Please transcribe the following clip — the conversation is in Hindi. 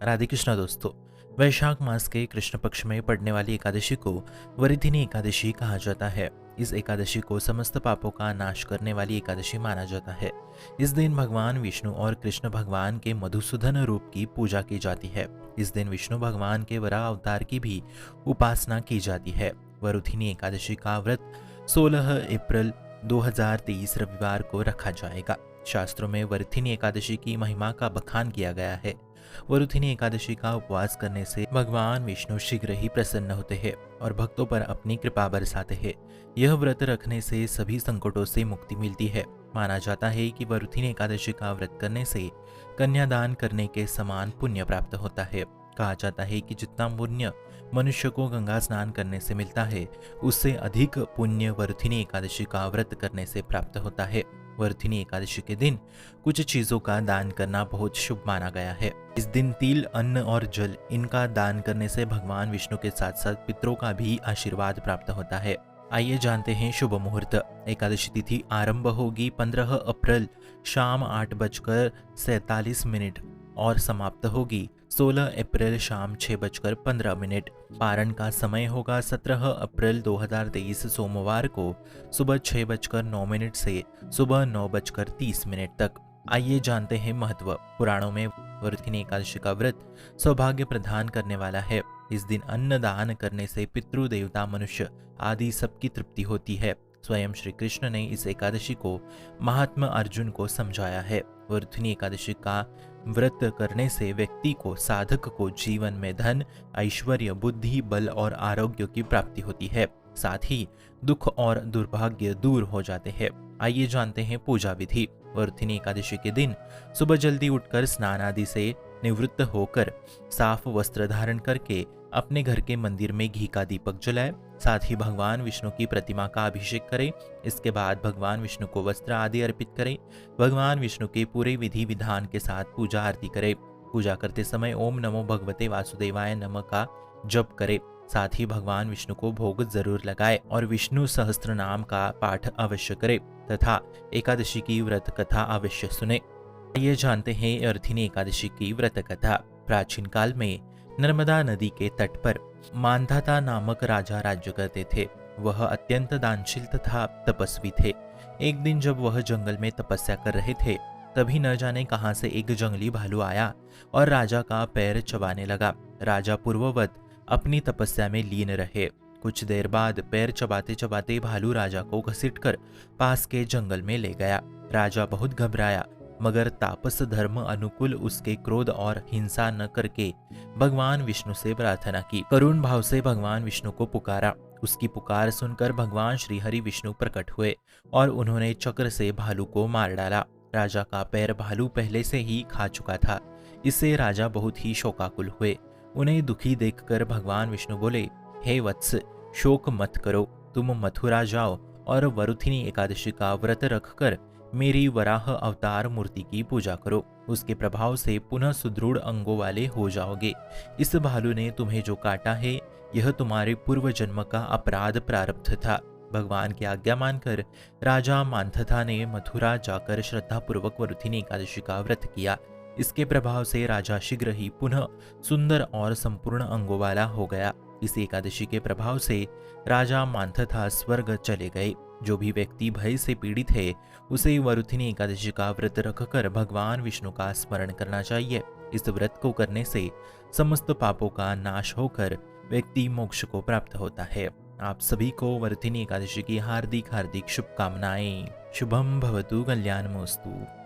राधे कृष्णा दोस्तों। वैशाख मास के कृष्ण पक्ष में पड़ने वाली एकादशी को वरिधिनी एकादशी कहा जाता है। इस एकादशी को समस्त पापों का नाश करने वाली एकादशी माना जाता है। इस दिन भगवान विष्णु और कृष्ण भगवान के मधुसूदन रूप की पूजा की जाती है। इस दिन विष्णु भगवान के वराह अवतार की भी उपासना की जाती है। वरुधिनी एकादशी का व्रत 16 अप्रैल 2023 रविवार को रखा जाएगा। शास्त्रों में वरुधिनी एकादशी की महिमा का बखान किया गया है। वरुथिनी एकादशी का उपवास करने से भगवान विष्णु शीघ्र ही प्रसन्न होते हैं और भक्तों पर अपनी कृपा बरसाते हैं। यह व्रत रखने से सभी संकटों से मुक्ति मिलती है। माना जाता है कि वरुथिनी एकादशी का व्रत करने से कन्यादान करने के समान पुण्य प्राप्त होता है। कहा जाता है कि जितना पुण्य मनुष्य को गंगा स्नान करने से मिलता है, उससे अधिक पुण्य वरुथिनी एकादशी का व्रत करने से प्राप्त होता है। वरुथिनी एकादशी के दिन कुछ चीजों का दान करना बहुत शुभ माना गया है। इस दिन तिल, अन्न और जल इनका दान करने से भगवान विष्णु के साथ साथ पितरों का भी आशीर्वाद प्राप्त होता है। आइए जानते हैं शुभ मुहूर्त। एकादशी तिथि आरंभ होगी 15 अप्रैल शाम 8:47 और समाप्त होगी 16 अप्रैल शाम 6:15। पारण का समय होगा 17 अप्रैल 2023 सोमवार को सुबह 6:09 से सुबह 9:30 तक। आइए जानते हैं महत्व। पुराणों में वरुथिनी एकादशी का व्रत सौभाग्य प्रदान करने वाला है। इस दिन अन्न दान करने से पितृ, देवता, मनुष्य आदि सबकी तृप्ति होती है। स्वयं श्री कृष्ण ने इस एकादशी को महात्मा अर्जुन को समझाया है। वरुथिनी एकादशी का व्रत करने से व्यक्ति को, साधक को जीवन में धन, ऐश्वर्य, बुद्धि, बल और आरोग्य की प्राप्ति होती है। साथ ही दुख और दुर्भाग्य दूर हो जाते हैं। आइए जानते हैं पूजा विधि। वरुथिनी एकादशी के दिन सुबह जल्दी उठकर स्नान आदि से निवृत्त होकर साफ वस्त्र धारण करके अपने घर के मंदिर में घी का दीपक जलाए। साथ ही भगवान विष्णु की प्रतिमा का अभिषेक करें। इसके बाद भगवान विष्णु को वस्त्र आदि अर्पित करें। भगवान विष्णु के पूरे विधि विधान के साथ पूजा आरती करें। पूजा करते समय ओम नमो भगवते वासुदेवाय नमः का जप करें। साथ ही भगवान विष्णु को भोग जरूर लगाए और विष्णु सहस्त्र नाम का पाठ अवश्य करे तथा एकादशी की व्रत कथा अवश्य सुने। ये जानते हैं वरुथिनी एकादशी की व्रत कथा। प्राचीन काल में नर्मदा नदी के तट पर मांधाता नामक राजा राज्य करते थे। वह अत्यंत दानशील तथा तपस्वी थे। एक दिन जब वह जंगल में तपस्या कर रहे थे, तभी न जाने कहां से एक जंगली भालू आया और राजा का पैर चबाने लगा। राजा पूर्ववत अपनी तपस्या में लीन रहे। कुछ देर बाद पैर चबाते चबाते भालू राजा को घसीटकर पास के जंगल में ले गया। राजा बहुत घबराया, मगर तापस धर्म अनुकूल उसके क्रोध और हिंसा न करके भगवान विष्णु से प्रार्थना की। करुण भाव से भगवान विष्णु को पुकारा। उसकी पुकार सुनकर भगवान श्री हरि विष्णु प्रकट हुए और उन्होंने चक्र से भालू को मार डाला। राजा का पैर भालू पहले से ही खा चुका था। इससे राजा बहुत ही शोकाकुल हुए। उन्हें दुखी देखकर भगवान विष्णु बोले, हे वत्स, शोक मत करो। तुम मथुरा जाओ और वरुथिनी एकादशी का व्रत रखकर मेरी वराह अवतार मूर्ति की पूजा करो। उसके प्रभाव से पुनः सुदृढ़ अंगों वाले हो जाओगे। इस भालू ने तुम्हें जो काटा है, यह तुम्हारे पूर्व जन्म का अपराध प्रारब्ध था। भगवान की आज्ञा मानकर राजा मांधाता ने मथुरा जाकर श्रद्धापूर्वक वरुथिनी एकादशी का व्रत किया। इसके प्रभाव से राजा शीघ्र ही पुनः सुंदर और संपूर्ण अंगों वाला हो गया। इस एकादशी के प्रभाव से राजा मांधाता स्वर्ग चले गए। जो भी व्यक्ति भय से पीड़ित है, उसे वरुथिनी एकादशी का व्रत रखकर भगवान विष्णु का स्मरण करना चाहिए। इस व्रत को करने से समस्त पापों का नाश होकर व्यक्ति मोक्ष को प्राप्त होता है। आप सभी को वरुथिनी एकादशी की हार्दिक हार्दिक शुभकामनाएं। शुभम भवतु कल्याणमस्तु।